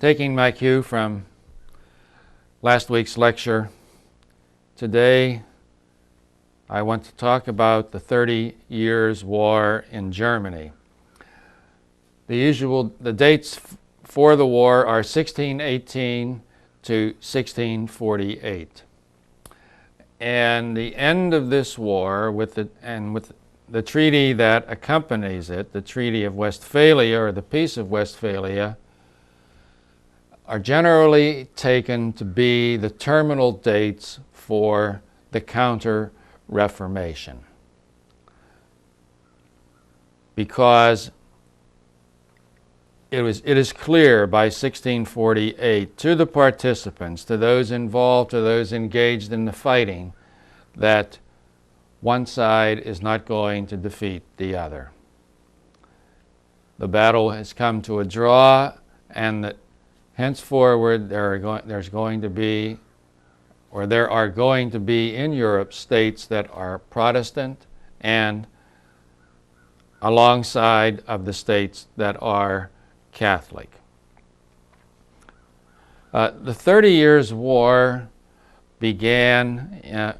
Taking my cue from last week's lecture, today I want to talk about the 30 Years' War in Germany. The dates for the war are 1618 to 1648. And the end of this war, with the treaty that accompanies it, the Treaty of Westphalia or the Peace of Westphalia, are generally taken to be the terminal dates for the Counter-Reformation, because it is clear by 1648 to the participants, to those involved, to those engaged in the fighting, that one side is not going to defeat the other. The battle has come to a draw, and that henceforward there are going to be in Europe states that are Protestant and alongside of the states that are Catholic. The 30 Years' War began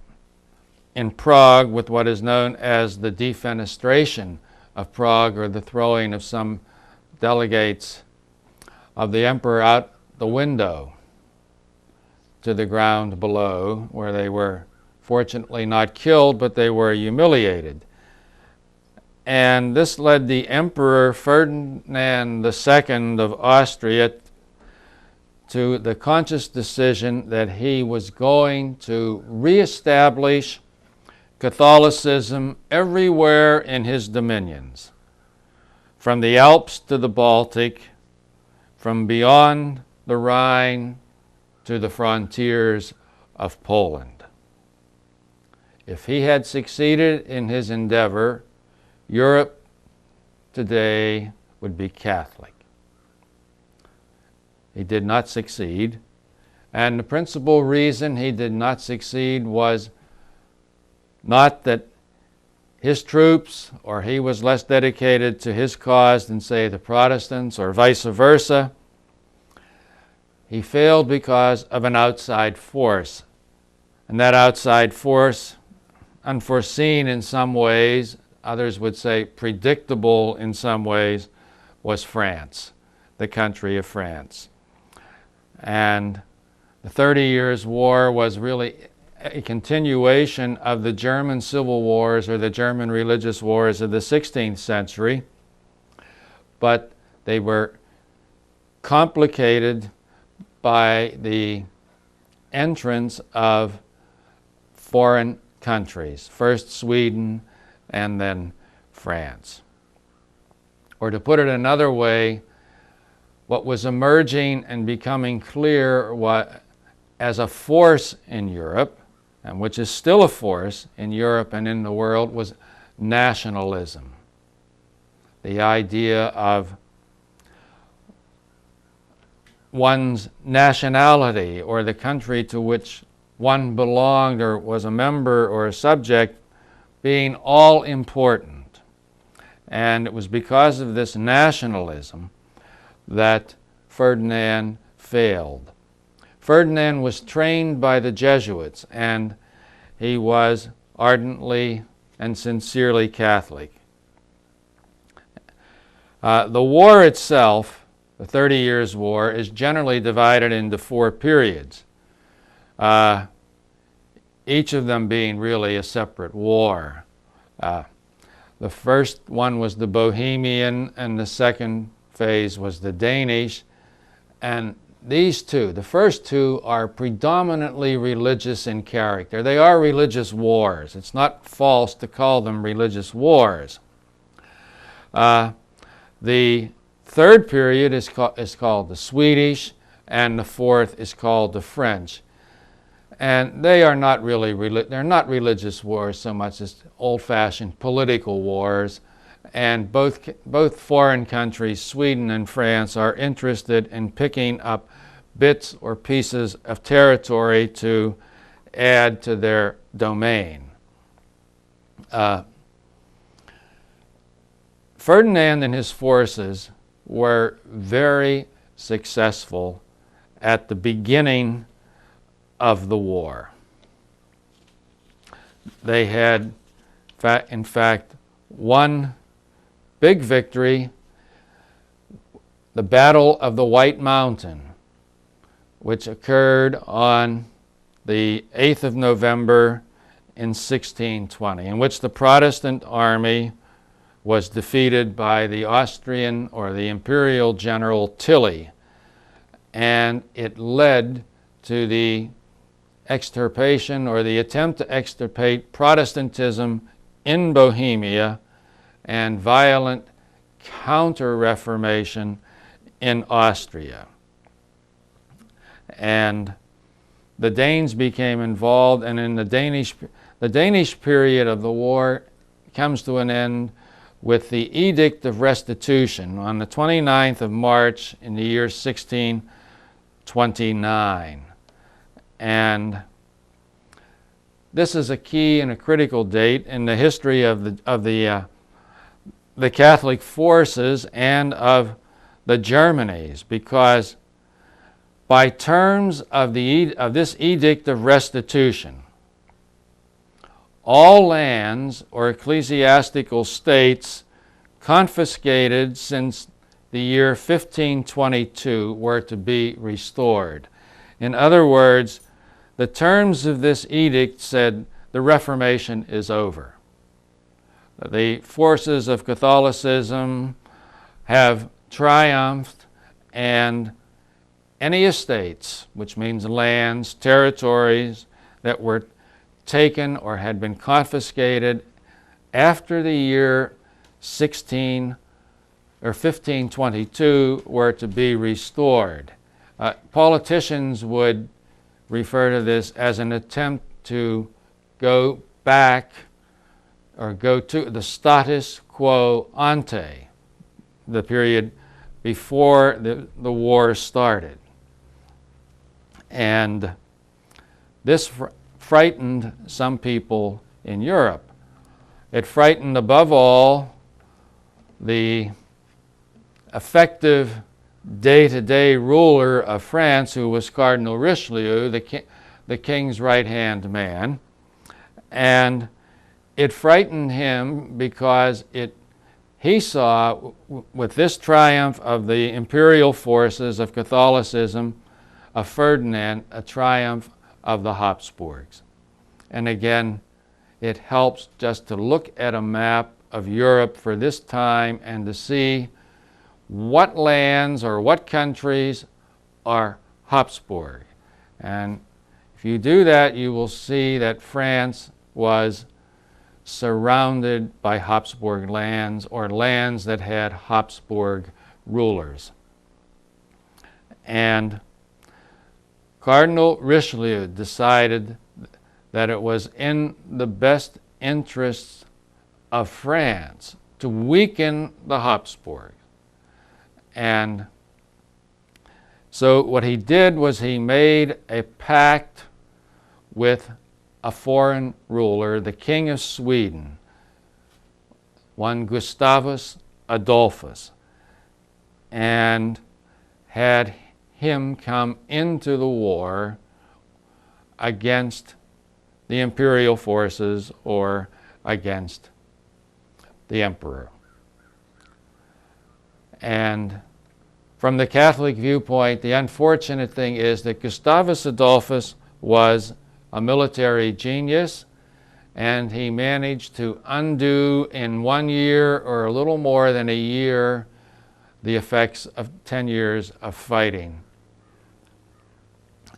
in Prague with what is known as the defenestration of Prague, or the throwing of some delegates of the emperor out the window to the ground below, where they were fortunately not killed, but they were humiliated. And this led the Emperor Ferdinand II of Austria to the conscious decision that he was going to reestablish Catholicism everywhere in his dominions, from the Alps to the Baltic, from beyond the Rhine to the frontiers of Poland. If he had succeeded in his endeavor, Europe today would be Catholic. He did not succeed, and the principal reason he did not succeed was not that his troops or he was less dedicated to his cause than, say, the Protestants, or vice versa. He failed because of an outside force, and that outside force, unforeseen in some ways, others would say predictable in some ways, was France, the country of France. And the 30 Years' War was really a continuation of the German civil wars, or the German religious wars of the 16th century, but they were complicated by the entrance of foreign countries, first Sweden and then France. Or to put it another way, what was emerging and becoming clear as a force in Europe, and which is still a force in Europe and in the world, was nationalism. The idea of one's nationality, or the country to which one belonged or was a member or a subject, being all important. And it was because of this nationalism that Ferdinand failed. Ferdinand was trained by the Jesuits, and he was ardently and sincerely Catholic. The war itself, the 30 Years' War, is generally divided into 4 periods, each of them being really a separate war. The first one was the Bohemian, and the second phase was the Danish. And these two, the first two, are predominantly religious in character. They are religious wars. It's not false to call them religious wars. The third period is called the Swedish, and the fourth is called the French. And they are not really they're not religious wars so much as old-fashioned political wars. And both foreign countries, Sweden and France, are interested in picking up bits or pieces of territory to add to their domain. Ferdinand and his forces were very successful at the beginning of the war. They had, in fact, one big victory, the Battle of the White Mountain, which occurred on the 8th of November in 1620, in which the Protestant army was defeated by the Austrian or the Imperial General Tilly, and it led to the extirpation or the attempt to extirpate Protestantism in Bohemia and violent Counter-Reformation in Austria. And the Danes became involved, and in the Danish period of the war comes to an end with the Edict of Restitution on the 29th of March in the year 1629. And this is a key and a critical date in the history of the Catholic forces and of the Germanies, because by terms of this Edict of Restitution, all lands or ecclesiastical states confiscated since the year 1522 were to be restored. In other words, the terms of this edict said the Reformation is over. The forces of Catholicism have triumphed, and any estates, which means lands, territories that were taken or had been confiscated after the year 1522 were to be restored. Politicians would refer to this as an attempt to go back or go to the status quo ante, the period before the war started. And this frightened some people in Europe. It frightened above all the effective day-to-day ruler of France, who was Cardinal Richelieu, the king's right-hand man. And it frightened him because he saw, with this triumph of the imperial forces of Catholicism, of Ferdinand, a triumph of the Habsburgs. And again, it helps just to look at a map of Europe for this time and to see what lands or what countries are Habsburg. And if you do that, you will see that France was surrounded by Habsburg lands, or lands that had Habsburg rulers. And Cardinal Richelieu decided that it was in the best interests of France to weaken the Habsburg. And so what he did was he made a pact with a foreign ruler, the King of Sweden, one Gustavus Adolphus, and had him come into the war against the imperial forces or against the emperor. And from the Catholic viewpoint, the unfortunate thing is that Gustavus Adolphus was a military genius, and he managed to undo in 1 year or a little more than a year the effects of 10 years of fighting.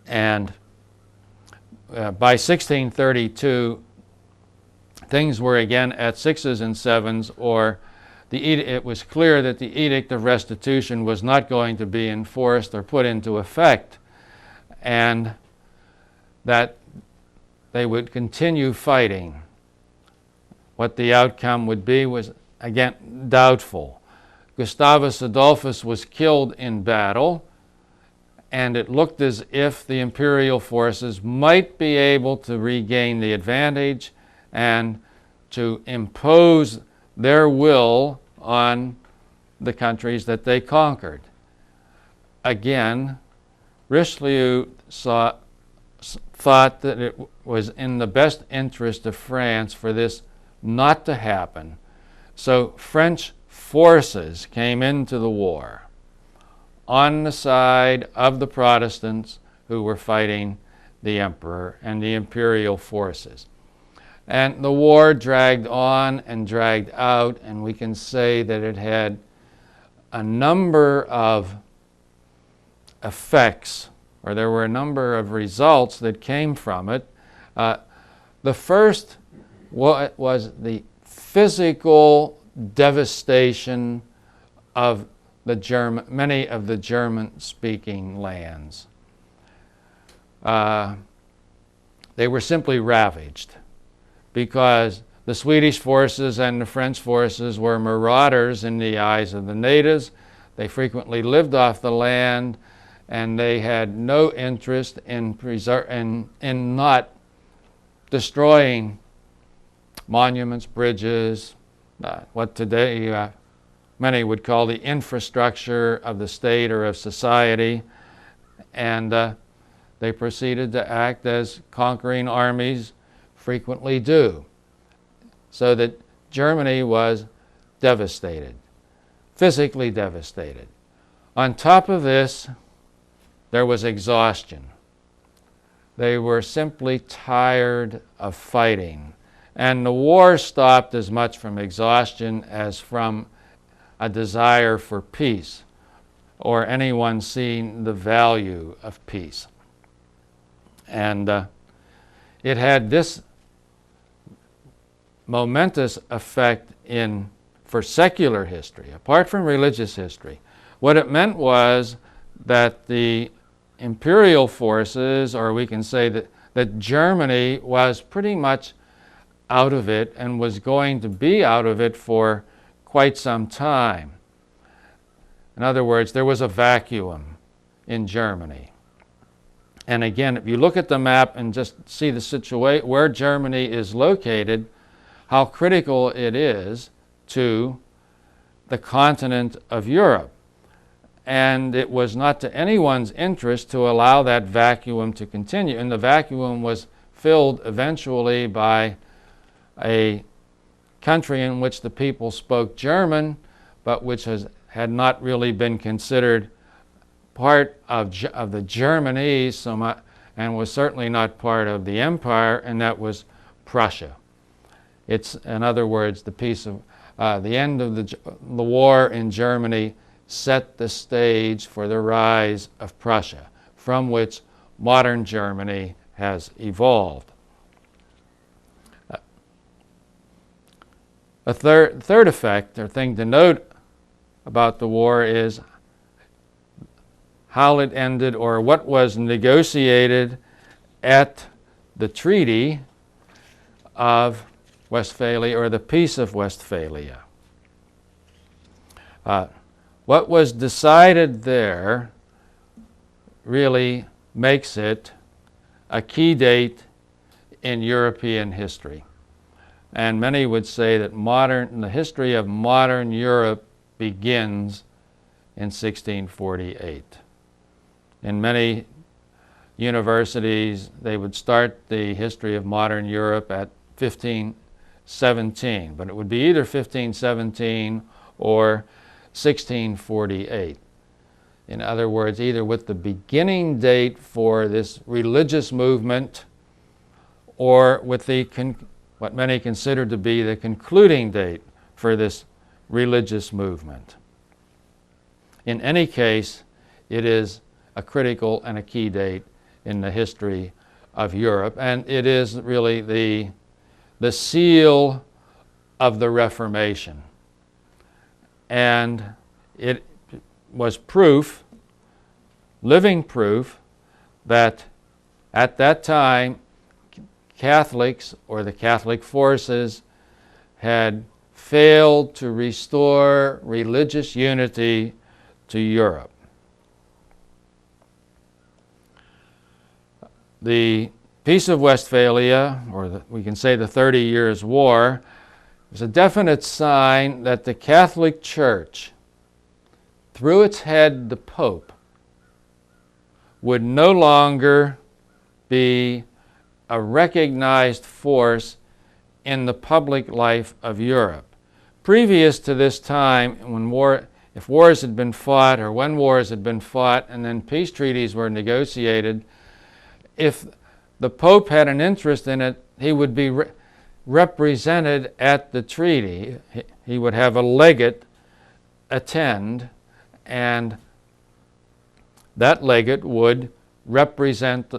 And by 1632, things were again at sixes and sevens, or it was clear that the Edict of Restitution was not going to be enforced or put into effect, and that they would continue fighting. What the outcome would be was, again, doubtful. Gustavus Adolphus was killed in battle, and it looked as if the imperial forces might be able to regain the advantage and to impose their will on the countries that they conquered. again, Richelieu thought that it was in the best interest of France for this not to happen. So French forces came into the war on the side of the Protestants who were fighting the emperor and the imperial forces. And the war dragged on and dragged out, and we can say that it had a number of effects, or there were a number of results that came from it. The first was the physical devastation of many of the German-speaking lands. They were simply ravaged because the Swedish forces and the French forces were marauders in the eyes of the natives. They frequently lived off the land, and they had no interest in not destroying monuments, bridges, what today many would call the infrastructure of the state or of society. And they proceeded to act as conquering armies frequently do, so that Germany was devastated, physically devastated. On top of this, there was exhaustion. They were simply tired of fighting. And the war stopped as much from exhaustion as from a desire for peace, or anyone seeing the value of peace. And it had this momentous effect for secular history, apart from religious history. What it meant was that the imperial forces, or we can say that Germany was pretty much out of it and was going to be out of it for quite some time. In other words, there was a vacuum in Germany. And again, if you look at the map and just see the situation where Germany is located, how critical it is to the continent of Europe. And it was not to anyone's interest to allow that vacuum to continue. And the vacuum was filled eventually by a country in which the people spoke German, but which had not really been considered part of the Germany so much, and was certainly not part of the empire, and that was Prussia. It's, in other words, the end of the war in Germany set the stage for the rise of Prussia, from which modern Germany has evolved. A third effect, or thing to note about the war, is how it ended, or what was negotiated at the Treaty of Westphalia, or the Peace of Westphalia. What was decided there really makes it a key date in European history. And many would say that the history of modern Europe begins in 1648. In many universities, they would start the history of modern Europe at 1517, but it would be either 1517 or 1648. In other words, either with the beginning date for this religious movement, or with what many consider to be the concluding date for this religious movement. In any case, it is a critical and a key date in the history of Europe, and it is really the seal of the Reformation. And it was proof, living proof, that at that time Catholics, or the Catholic forces, had failed to restore religious unity to Europe. The Peace of Westphalia, or we can say the 30 Years' War, is a definite sign that the Catholic Church, through its head, the Pope, would no longer be a recognized force in the public life of Europe. Previous to this time, if wars had been fought, or when wars had been fought and then peace treaties were negotiated, if the Pope had an interest in it, he would be represented at the treaty. He would have a legate attend, and that legate would represent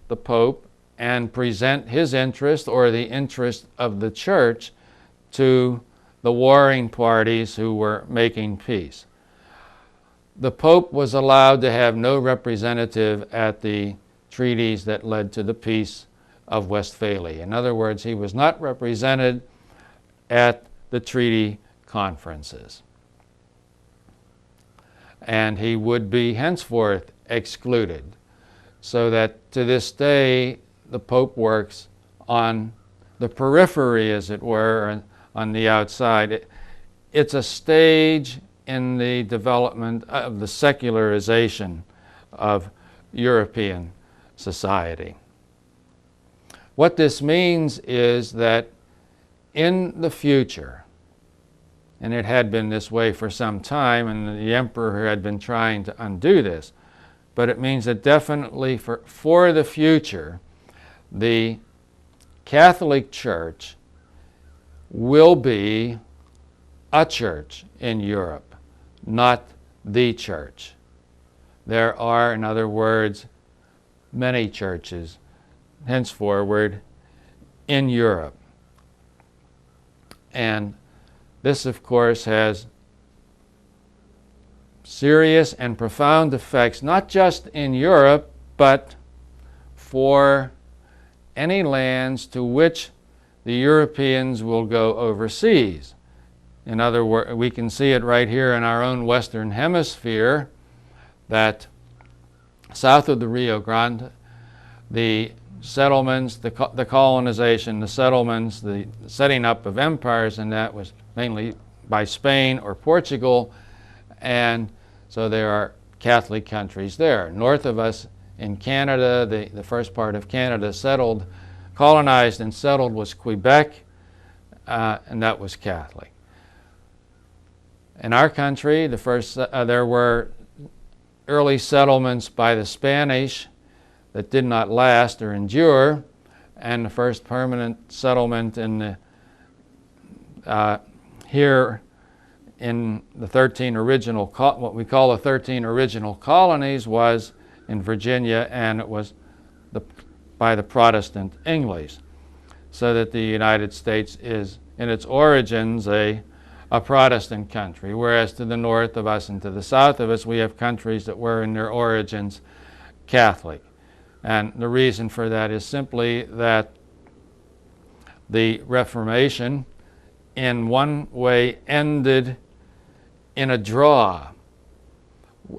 the Pope and present his interest or the interest of the church to the warring parties who were making peace. The Pope was allowed to have no representative at the treaties that led to the Peace of Westphalia. In other words, he was not represented at the treaty conferences. And he would be henceforth excluded, so that to this day the Pope works on the periphery, as it were, on the outside. It's a stage in the development of the secularization of European society. What this means is that in the future, and it had been this way for some time, and the emperor had been trying to undo this, but it means that definitely for the future, the Catholic Church will be a church in Europe, not the church. There are, in other words, many churches henceforward in Europe. And this, of course, has serious and profound effects, not just in Europe, but for any lands to which the Europeans will go overseas. In other words, we can see it right here in our own Western Hemisphere, that south of the Rio Grande, the settlements, the colonization, the settlements, the setting up of empires, and that was mainly by Spain or Portugal, and so there are Catholic countries there. North of us in Canada, the first part of Canada colonized and settled was Quebec, and that was Catholic. In our country, there were early settlements by the Spanish that did not last or endure, and the first permanent settlement here in the 13 original, what we call the 13 original colonies, was in Virginia, and it was by the Protestant English. So that the United States is, in its origins, a Protestant country, whereas to the north of us and to the south of us, we have countries that were in their origins Catholic. And the reason for that is simply that the Reformation, in one way, ended in a draw,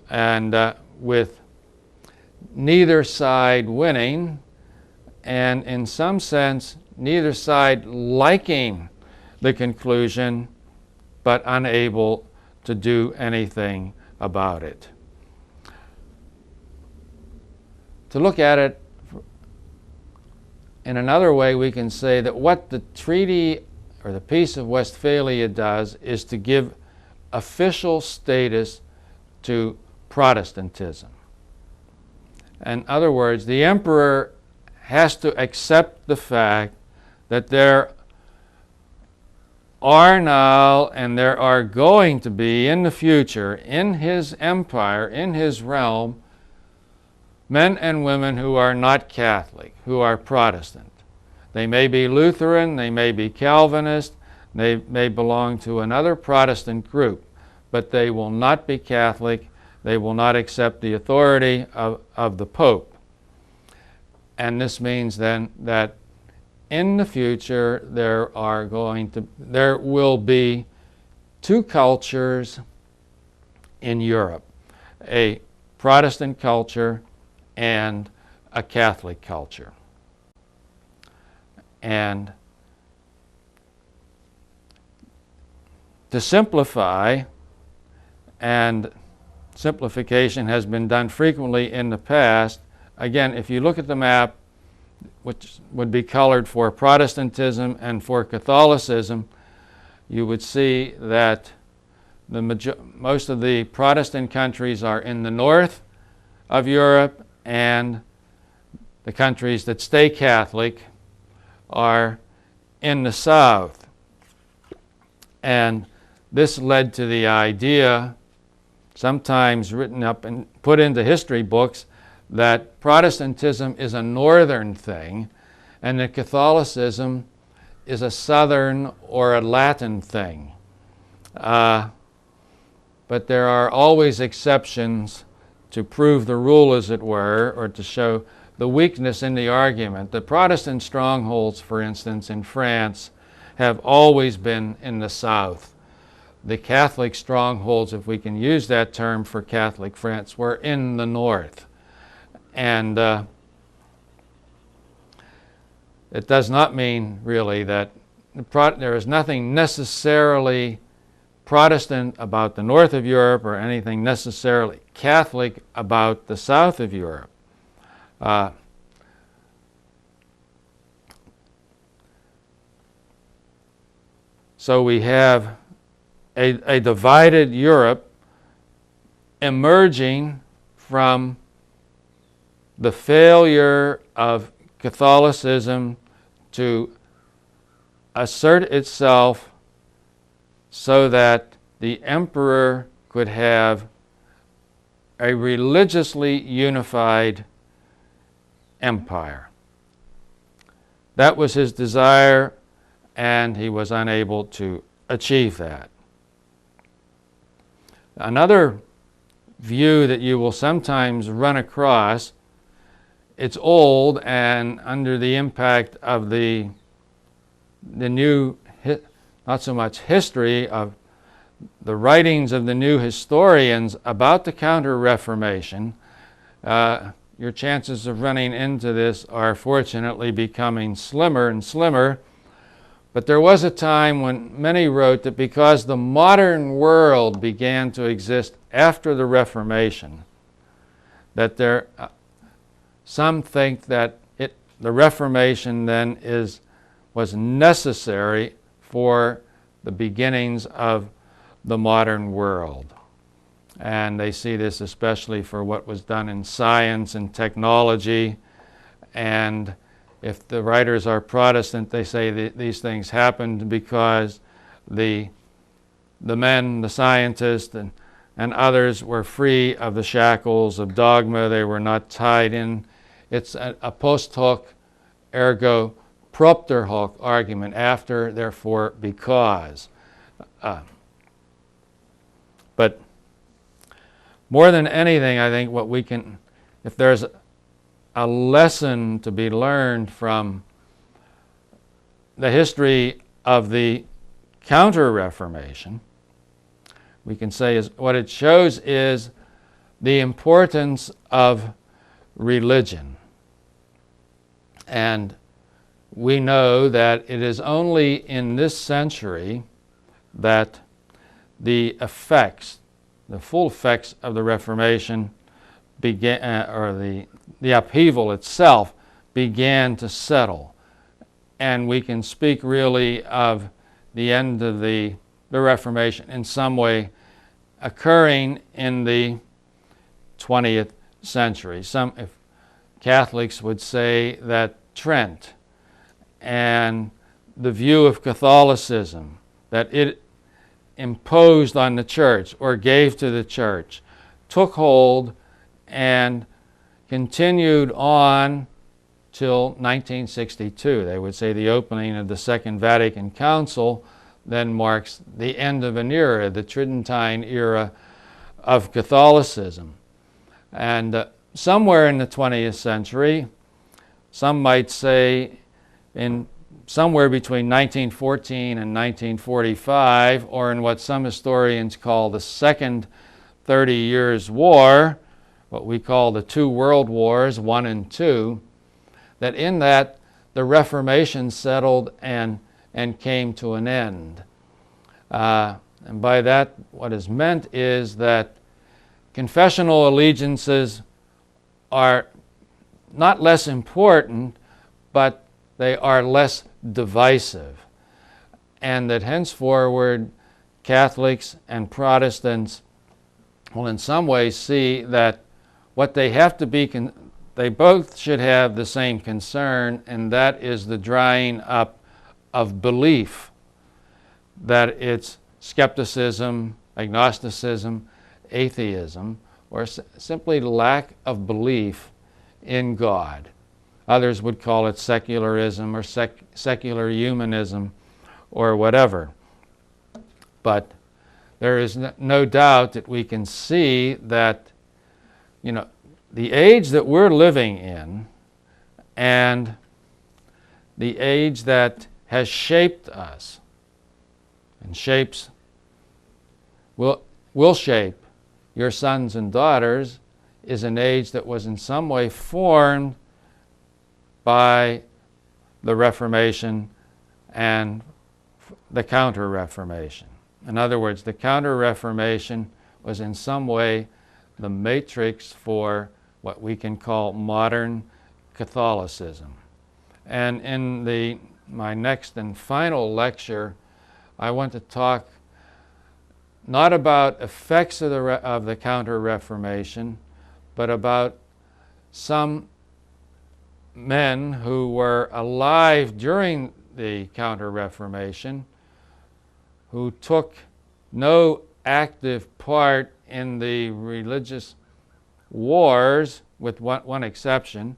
and with neither side winning, and in some sense, neither side liking the conclusion, but unable to do anything about it. To look at it in another way, we can say that what the treaty or the Peace of Westphalia does is to give official status to Protestantism. In other words, the emperor has to accept the fact that there are now and there are going to be in the future, in his empire, in his realm, men and women who are not Catholic, who are Protestant. They may be Lutheran, they may be Calvinist, they may belong to another Protestant group, but they will not be Catholic. They will not accept the authority of the Pope. And this means then that in the future there will be two cultures in Europe, a Protestant culture and a Catholic culture. And to simplify and simplification has been done frequently in the past. Again, if you look at the map, which would be colored for Protestantism and for Catholicism, you would see that most of the Protestant countries are in the north of Europe, and the countries that stay Catholic are in the south. And this led to the idea, sometimes written up and put into history books, that Protestantism is a northern thing and that Catholicism is a southern or a Latin thing. But there are always exceptions to prove the rule, as it were, or to show the weakness in the argument. The Protestant strongholds, for instance, in France, have always been in the south. The Catholic strongholds, if we can use that term for Catholic France, were in the north. And it does not mean, really, that there is nothing necessarily Protestant about the north of Europe or anything necessarily Catholic about the south of Europe. So we have a divided Europe emerging from the failure of Catholicism to assert itself so that the emperor could have a religiously unified empire. That was his desire, and he was unable to achieve that. Another view that you will sometimes run across, it's old and under the impact of the new, not so much history, of the writings of the new historians about the Counter-Reformation. Your chances of running into this are fortunately becoming slimmer and slimmer. But there was a time when many wrote that because the modern world began to exist after the Reformation, that some think that the Reformation then was necessary for the beginnings of the modern world. And they see this especially for what was done in science and technology. And if the writers are Protestant, they say that these things happened because the men, the scientists, and others were free of the shackles of dogma. They were not tied in. It's a post hoc, ergo propter hoc argument, after, therefore, because. But more than anything, I think what we can, if there's a lesson to be learned from the history of the Counter-Reformation, we can say is what it shows is the importance of religion. And we know that it is only in this century that the effects, the full effects of the Reformation began, or the upheaval itself began to settle. And we can speak really of the end of the Reformation in some way occurring in the 20th century. Some Catholics would say that Trent and the view of Catholicism that it imposed on the church or gave to the church took hold and continued on till 1962. They would say the opening of the Second Vatican Council then marks the end of an era, the Tridentine era of Catholicism. And somewhere in the 20th century, some might say in somewhere between 1914 and 1945, or in what some historians call the Second 30 Years' War, what we call the two world wars, 1 and 2, that in that the Reformation settled and came to an end. And by that, what is meant is that confessional allegiances are not less important, but they are less divisive, and that henceforward Catholics and Protestants will in some ways see that what they have to be, they both should have the same concern, and that is the drying up of belief, that it's skepticism, agnosticism, atheism, or simply lack of belief in God. Others would call it secularism or secular humanism or whatever. But there is no doubt that we can see that, the age that we're living in and the age that has shaped us and will shape your sons and daughters is an age that was in some way formed by the Reformation and the Counter-Reformation. In other words, the Counter-Reformation was in some way the matrix for what we can call modern Catholicism. And in my next and final lecture, I want to talk not about effects of the Counter-Reformation, but about some men who were alive during the Counter-Reformation, who took no active part in the religious wars, with one exception,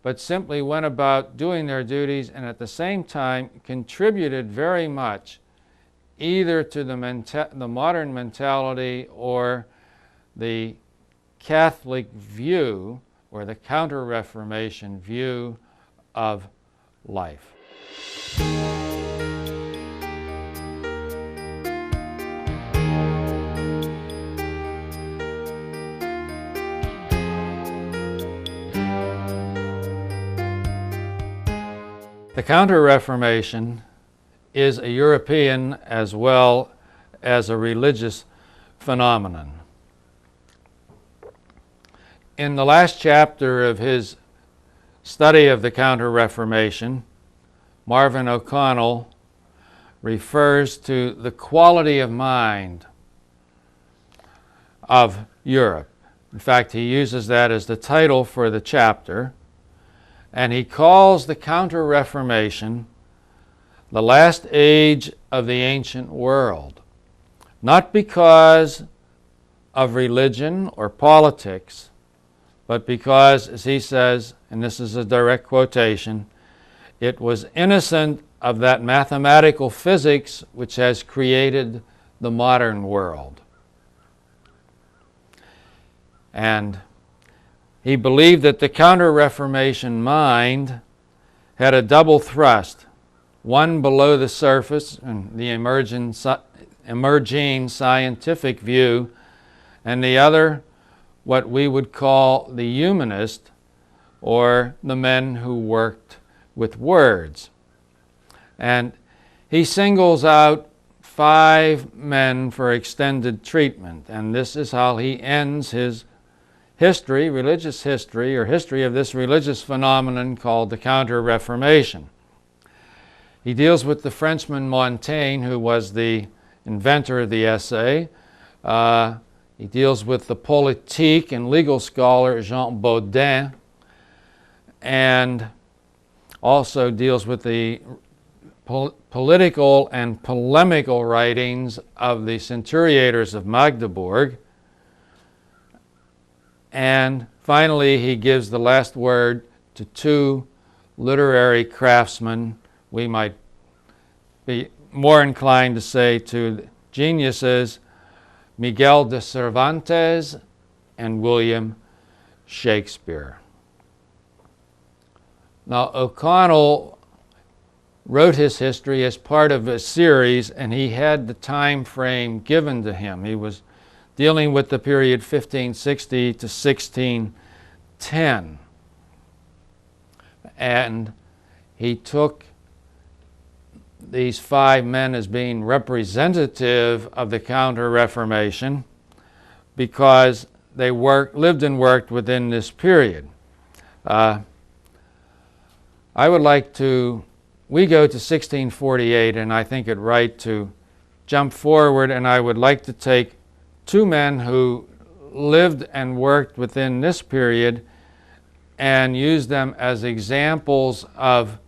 but simply went about doing their duties and at the same time contributed very much either to the modern mentality or the Catholic view or the Counter-Reformation view of life. The Counter-Reformation is a European as well as a religious phenomenon. In the last chapter of his study of the Counter-Reformation, Marvin O'Connell refers to the quality of mind of Europe. In fact, he uses that as the title for the chapter, and he calls the Counter-Reformation the last age of the ancient world, not because of religion or politics, but because, as he says, and this is a direct quotation, it was innocent of that mathematical physics which has created the modern world. And he believed that the Counter-Reformation mind had a double thrust, one below the surface, and the emerging scientific view, and the other what we would call the humanist, or the men who worked with words. And he singles out 5 men for extended treatment, and this is how he ends his history, religious history, or history of this religious phenomenon called the Counter-Reformation. He deals with the Frenchman Montaigne, who was the inventor of the essay. He deals with the politique and legal scholar Jean Bodin, and also deals with the political and polemical writings of the centuriators of Magdeburg. And finally, he gives the last word to 2 literary craftsmen. We might be more inclined to say to geniuses, Miguel de Cervantes and William Shakespeare. Now, O'Connell wrote his history as part of a series, and he had the time frame given to him. He was dealing with the period 1560 to 1610. And he took these 5 men as being representative of the Counter-Reformation because they lived and worked within this period. I would like to, we go to 1648, and I think it right to jump forward, and I would like to take two men who lived and worked within this period and use them as examples of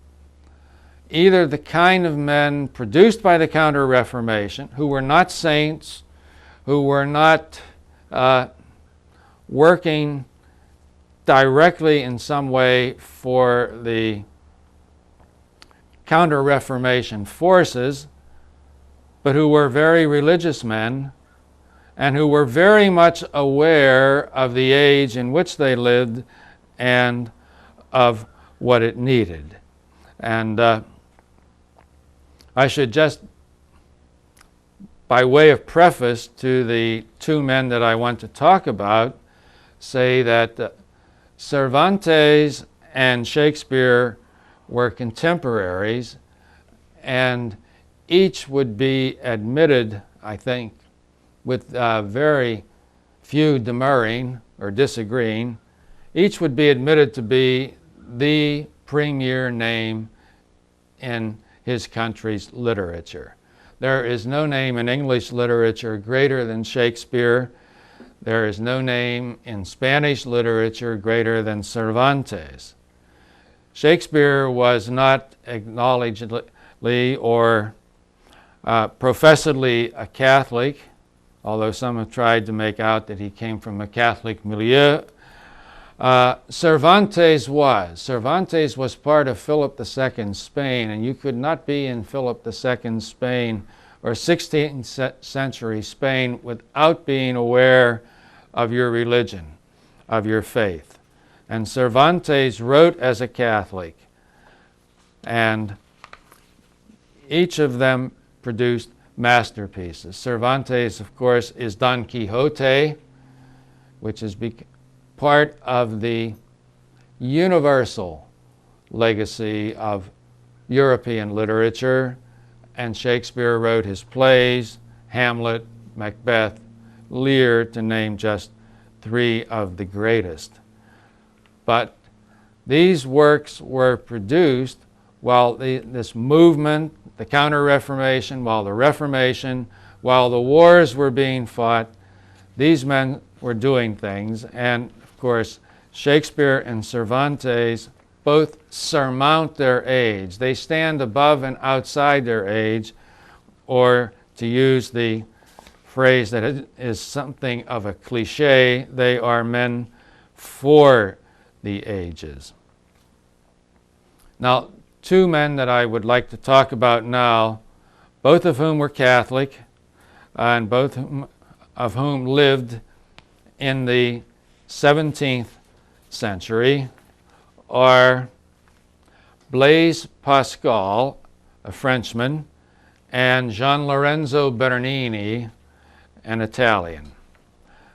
either the kind of men produced by the Counter-Reformation, who were not saints, who were not working directly in some way for the Counter-Reformation forces, but who were very religious men and who were very much aware of the age in which they lived and of what it needed. And I should just, by way of preface to the two men that I want to talk about, say that Cervantes and Shakespeare were contemporaries, and each would be admitted, I think, with very few demurring or disagreeing, each would be admitted to be the premier name in his country's literature. There is no name in English literature greater than Shakespeare. There is no name in Spanish literature greater than Cervantes. Shakespeare was not acknowledgedly or professedly a Catholic, although some have tried to make out that he came from a Catholic milieu. Cervantes was part of Philip II's Spain, and you could not be in Philip II's Spain or 16th century Spain without being aware of your religion, of your faith. And Cervantes wrote as a Catholic, and each of them produced masterpieces. Cervantes, of course, is Don Quixote, which is part of the universal legacy of European literature, and Shakespeare wrote his plays, Hamlet, Macbeth, Lear, to name just three of the greatest. But these works were produced while this movement, the Counter-Reformation, while the Reformation, while the wars were being fought, these men were doing things. And of course, Shakespeare and Cervantes both surmount their age. They stand above and outside their age, or to use the phrase that is something of a cliche, they are men for the ages. Now, two men that I would like to talk about now, both of whom were Catholic, and both of whom lived in the 17th century, are Blaise Pascal, a Frenchman, and Gian Lorenzo Bernini, an Italian.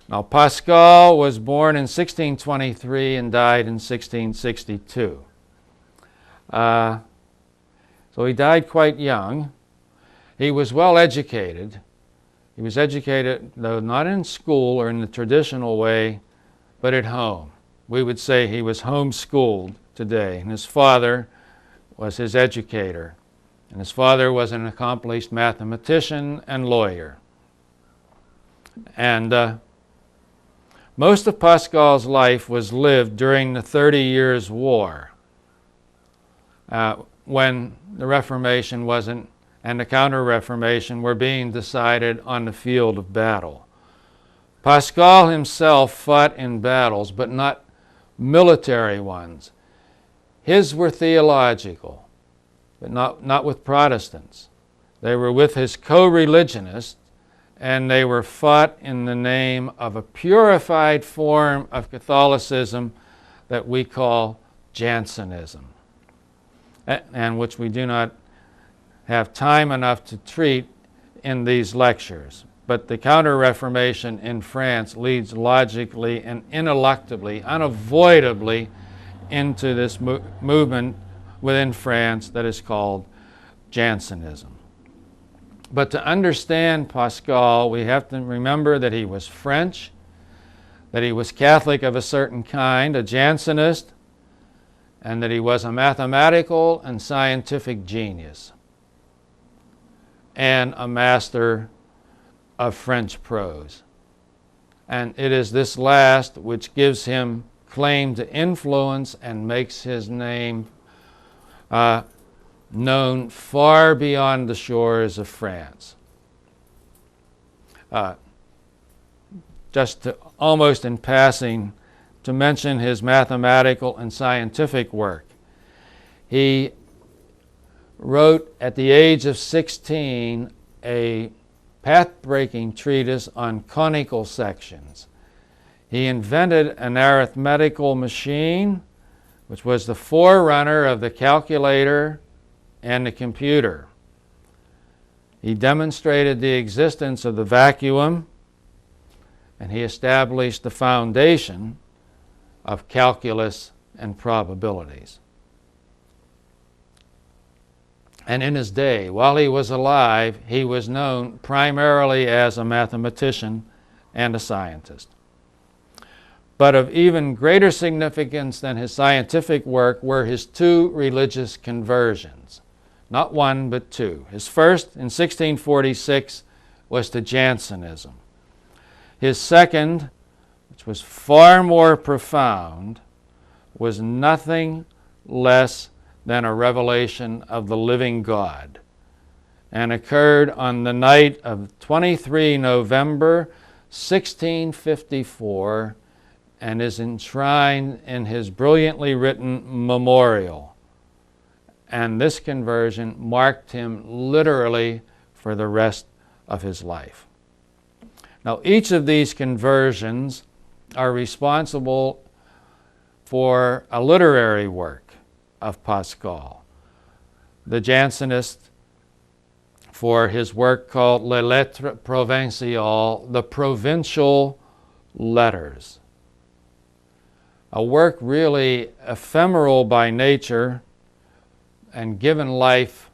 Now, Pascal was born in 1623 and died in 1662. So he died quite young. He was well educated. He was educated, though not in school or in the traditional way, but at home. We would say he was homeschooled today, and his father was his educator. And his father was an accomplished mathematician and lawyer. And most of Pascal's life was lived during the 30 Years' War, when the Reformation wasn't, and the Counter-Reformation were being decided on the field of battle. Pascal himself fought in battles, but not military ones. His were theological, but not with Protestants. They were with his co-religionists, and they were fought in the name of a purified form of Catholicism that we call Jansenism, and which we do not have time enough to treat in these lectures. But the Counter-Reformation in France leads logically and ineluctably, unavoidably, into this movement within France that is called Jansenism. But to understand Pascal, we have to remember that he was French, that he was Catholic of a certain kind, a Jansenist, and that he was a mathematical and scientific genius and a master of French prose. And it is this last which gives him claim to influence and makes his name known far beyond the shores of France. Just to, almost in passing, to mention his mathematical and scientific work. He wrote at the age of 16 a path-breaking treatise on conical sections. He invented an arithmetical machine which was the forerunner of the calculator and the computer. He demonstrated the existence of the vacuum, and he established the foundation of calculus and probabilities. And in his day, while he was alive, he was known primarily as a mathematician and a scientist. But of even greater significance than his scientific work were his two religious conversions. Not one, but two. His first, in 1646, was to Jansenism. His second, which was far more profound, was nothing less than a revelation of the living God, and occurred on the night of 23 November 1654, and is enshrined in his brilliantly written memorial. And this conversion marked him literally for the rest of his life. Now, each of these conversions are responsible for a literary work of Pascal. The Jansenist for his work called Les Lettres Provinciales, the Provincial Letters. A work really ephemeral by nature and given life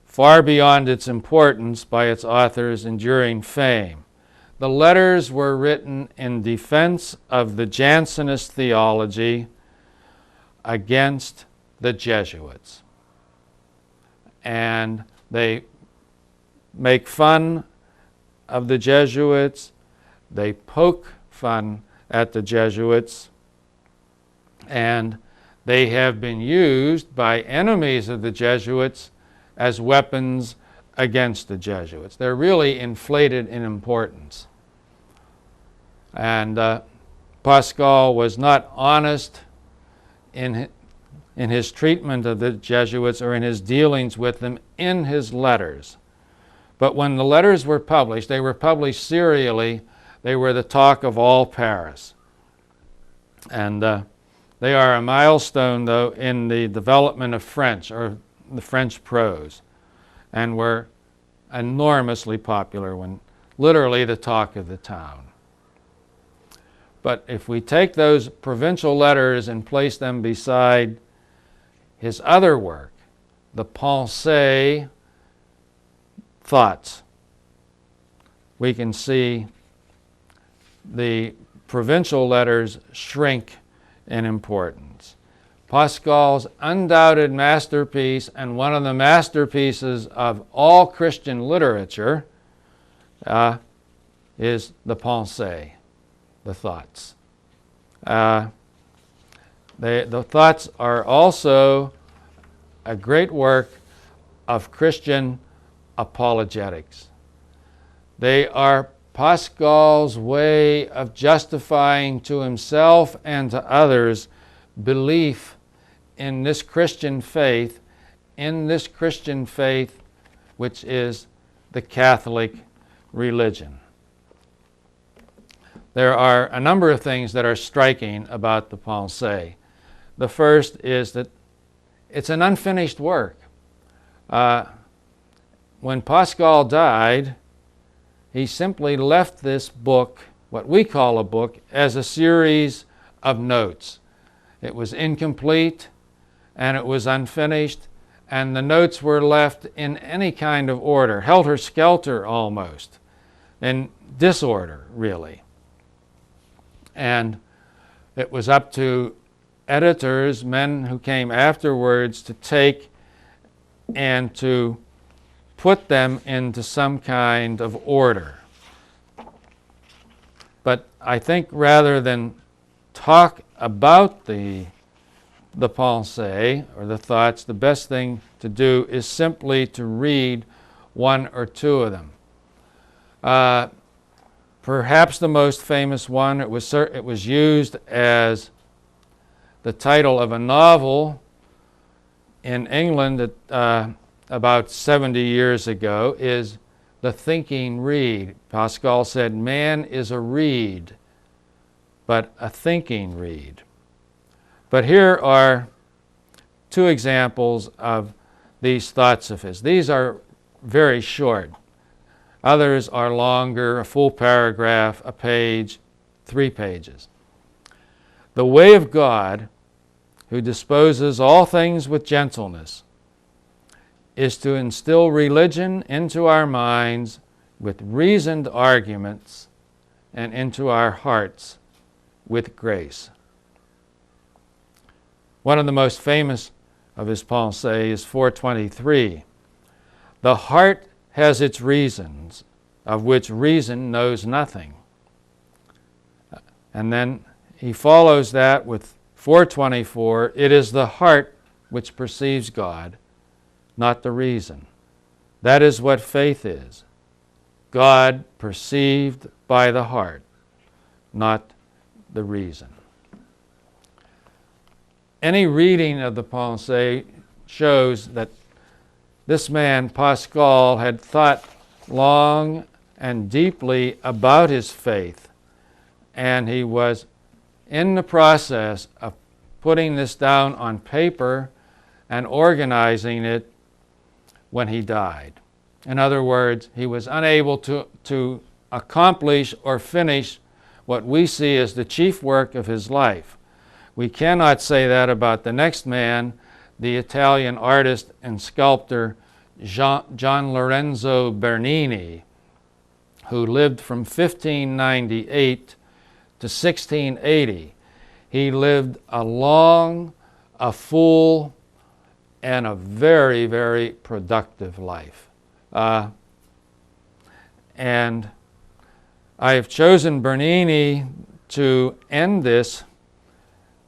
far beyond its importance by its author's enduring fame. The letters were written in defense of the Jansenist theology against the Jesuits. And they make fun of the Jesuits, they poke fun at the Jesuits, and they have been used by enemies of the Jesuits as weapons against the Jesuits. They're really inflated in importance. And Pascal was not honest in his treatment of the Jesuits or in his dealings with them in his letters. But when the letters were published, they were published serially. They were the talk of all Paris. And they are a milestone, though, in the development of French, or the French prose, and were enormously popular, when literally the talk of the town. But if we take those provincial letters and place them beside his other work, the Pensées, thoughts, we can see the provincial letters shrink in importance. Pascal's undoubted masterpiece, and one of the masterpieces of all Christian literature, is the Pensées, the thoughts. The thoughts are also a great work of Christian apologetics. They are Pascal's way of justifying to himself and to others belief in this Christian faith, which is the Catholic religion. There are a number of things that are striking about the Pensées. The first is that it's an unfinished work. When Pascal died, he simply left this book, what we call a book, as a series of notes. It was incomplete, and it was unfinished, and the notes were left in any kind of order, helter-skelter almost, in disorder, really. And it was up to editors, men who came afterwards, to take and to put them into some kind of order. But I think rather than talk about the pensées or the thoughts, the best thing to do is simply to read one or two of them. Perhaps the most famous one, it was used as the title of a novel in England about 70 years ago, is The Thinking Reed. Pascal said, man is a reed, but a thinking reed. But here are two examples of these thoughts of his. These are very short. Others are longer, a full paragraph, a page, 3 pages. The way of God, who disposes all things with gentleness, is to instill religion into our minds with reasoned arguments and into our hearts with grace. One of the most famous of his pensées is 423. The heart has its reasons, of which reason knows nothing. And then he follows that with 424. It is the heart which perceives God, not the reason. That is what faith is. God perceived by the heart, not the reason. Any reading of the Pensées shows that this man, Pascal, had thought long and deeply about his faith, and he was in the process of putting this down on paper and organizing it when he died. In other words, he was unable to accomplish or finish what we see as the chief work of his life. We cannot say that about the next man, the Italian artist and sculptor Gian Lorenzo Bernini, who lived from 1598 to 1680. He lived a long, a full, and a very, very productive life. And I have chosen Bernini to end this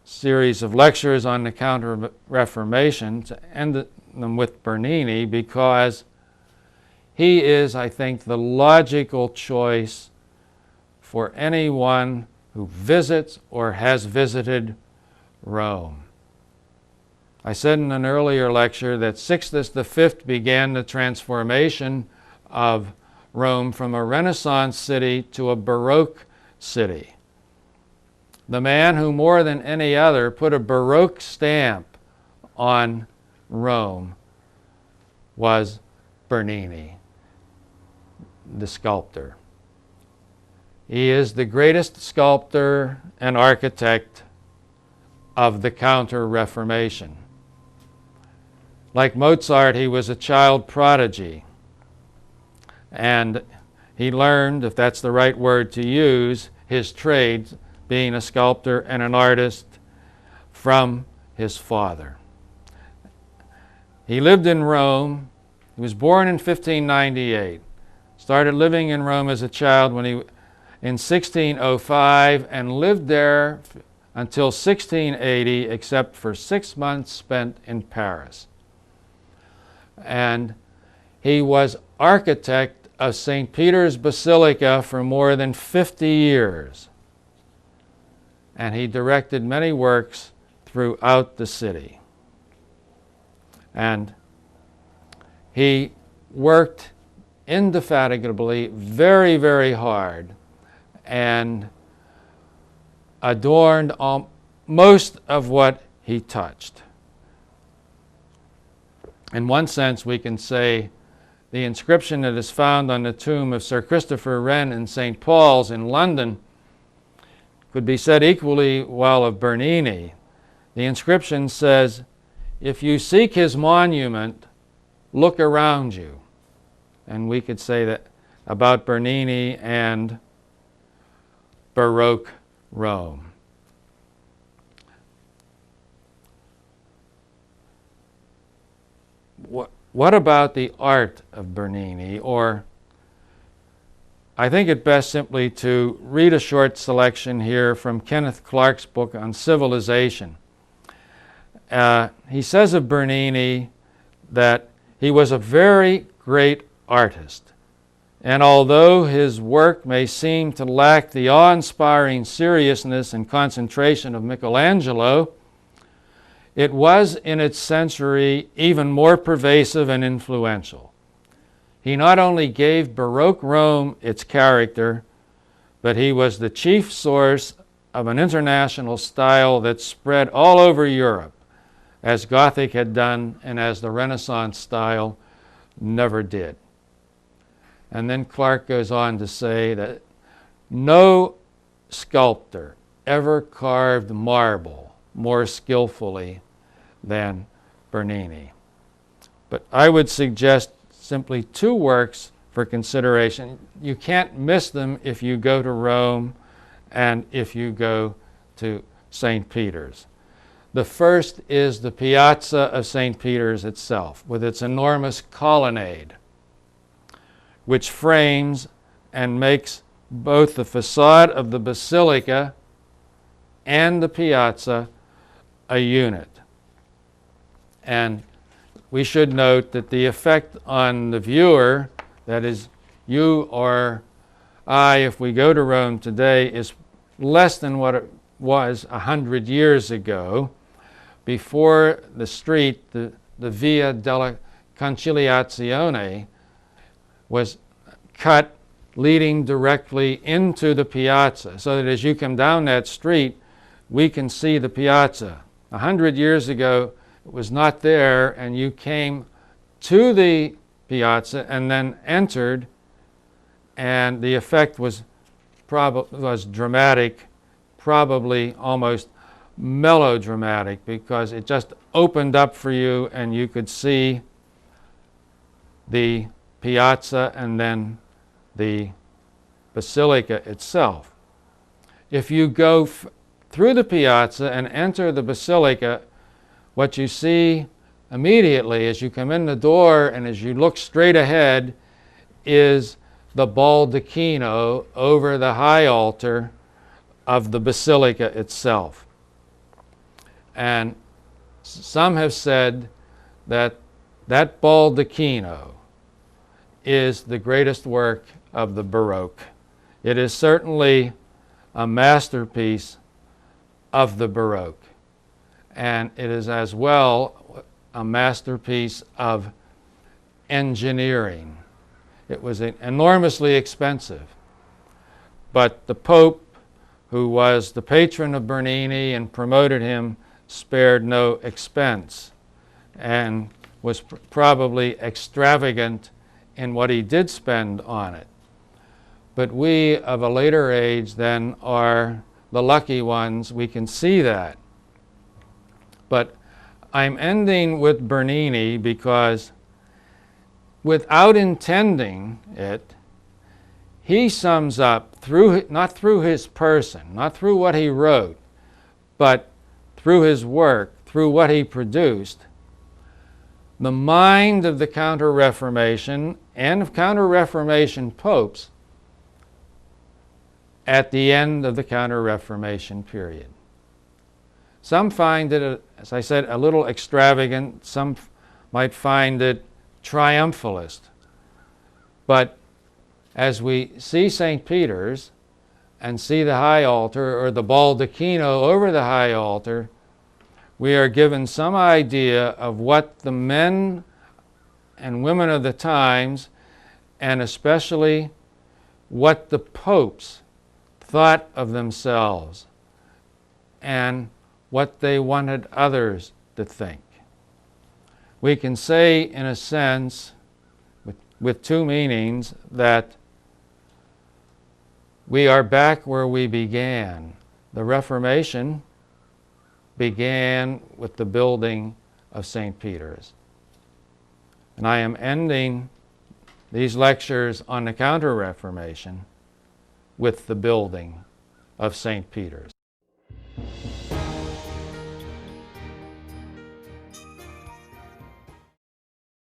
series of lectures on the Counter-Reformation, to end them with Bernini, because he is, I think, the logical choice for anyone who visits or has visited Rome. I said in an earlier lecture that Sixtus V began the transformation of Rome from a Renaissance city to a Baroque city. The man who more than any other put a Baroque stamp on Rome was Bernini, the sculptor. He is the greatest sculptor and architect of the Counter-Reformation. Like Mozart, he was a child prodigy, and he learned, if that's the right word to use, his trade, being a sculptor and an artist, from his father. He lived in Rome. He was born in 1598. Started living in Rome as a child in 1605 and lived there until 1680, except for 6 months spent in Paris. And he was architect of St. Peter's Basilica for more than 50 years. And he directed many works throughout the city. And he worked indefatigably, very, very hard, and adorned most of what he touched. In one sense, we can say the inscription that is found on the tomb of Sir Christopher Wren in St. Paul's in London could be said equally well of Bernini. The inscription says, "If you seek his monument, look around you." And we could say that about Bernini and Baroque Rome. What about the art of Bernini? Or I think it best simply to read a short selection here from Kenneth Clark's book on civilization. He says of Bernini that he was a very great artist, and although his work may seem to lack the awe-inspiring seriousness and concentration of Michelangelo, it was in its century even more pervasive and influential. He not only gave Baroque Rome its character, but he was the chief source of an international style that spread all over Europe, as Gothic had done and as the Renaissance style never did. And then Clark goes on to say that no sculptor ever carved marble more skillfully than Bernini. But I would suggest simply two works for consideration. You can't miss them if you go to Rome and if you go to St. Peter's. The first is the Piazza of St. Peter's itself, with its enormous colonnade, which frames and makes both the facade of the basilica and the piazza a unit. And we should note that the effect on the viewer, that is you or I, if we go to Rome today, is less than what it was 100 years ago. Before the street, the Via della Conciliazione, was cut leading directly into the piazza, so that as you come down that street, we can see the piazza. 100 years ago, it was not there, and you came to the piazza and then entered, and the effect was dramatic, probably almost melodramatic, because it just opened up for you and you could see the piazza and then the basilica itself. If you go through the piazza and enter the basilica, what you see immediately as you come in the door and as you look straight ahead is the baldacchino over the high altar of the basilica itself. And some have said that that baldacchino is the greatest work of the Baroque. It is certainly a masterpiece of the Baroque, and it is as well a masterpiece of engineering. It was enormously expensive, but the Pope, who was the patron of Bernini and promoted him, spared no expense and was probably extravagant in what he did spend on it. But we of a later age then are the lucky ones. We can see that. But I'm ending with Bernini because without intending it, he sums up, not through his person, not through what he wrote, but through his work, through what he produced, the mind of the Counter-Reformation and of Counter-Reformation popes at the end of the Counter-Reformation period. Some find it, as I said, a little extravagant. Some might find it triumphalist. But as we see St. Peter's and see the high altar or the baldacchino over the high altar, we are given some idea of what the men and women of the times, and especially what the popes thought of themselves and what they wanted others to think. We can say, in a sense, with two meanings, that we are back where we began. The Reformation began with the building of St. Peter's. And I am ending these lectures on the Counter-Reformation with the building of St. Peter's.